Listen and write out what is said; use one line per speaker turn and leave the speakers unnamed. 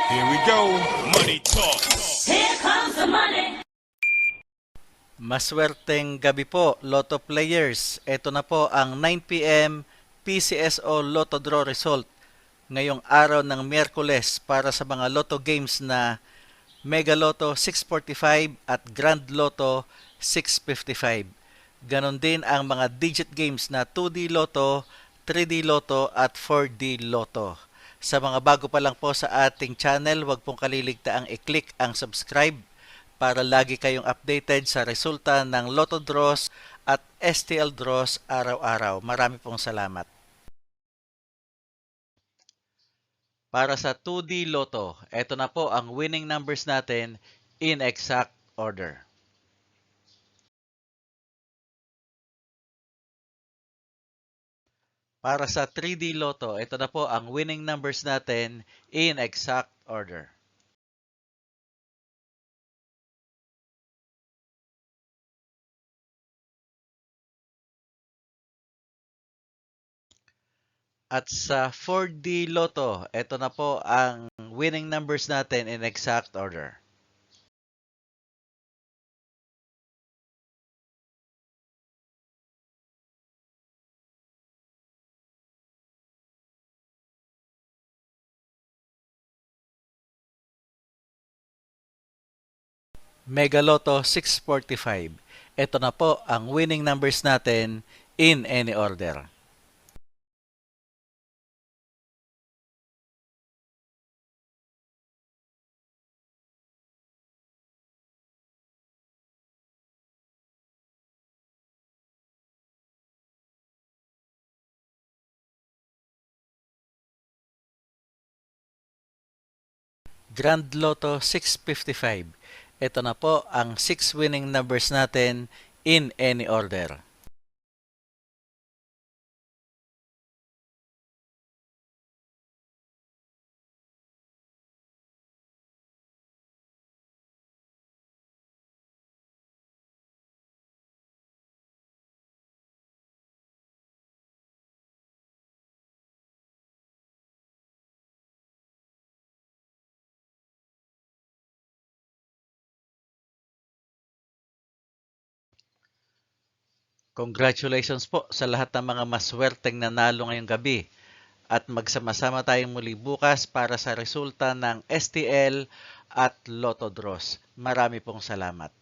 Here we go. Money talk.
Here comes the money.
Maswerteng gabi po, Lotto players. Ito na po ang 9 p.m. PCSO Lotto Draw result ngayong araw ng Miyerkules para sa mga Lotto games na Mega Lotto 645 at Grand Lotto 655. Ganon din ang mga digit games na 2D Lotto, 3D Lotto at 4D Lotto. Sa mga bago pa lang po sa ating channel, huwag pong kaliligtaang i-click ang subscribe para lagi kayong updated sa resulta ng Lotto Draws at STL Draws araw-araw. Marami pong salamat. Para sa 2D Lotto, ito na po ang winning numbers natin in exact order. Para sa 3D Lotto, ito na po ang winning numbers natin in exact order. At sa 4D Lotto, ito na po ang winning numbers natin in exact order. Mega Lotto 645. Ito na po ang winning numbers natin in any order. Grand Lotto 655. Ito na po ang 6 winning numbers natin in any order. Congratulations po sa lahat ng mga maswerteng nanalo ngayong gabi. At magsama-sama tayong muli bukas para sa resulta ng STL at Lotto Draws. Marami pong salamat.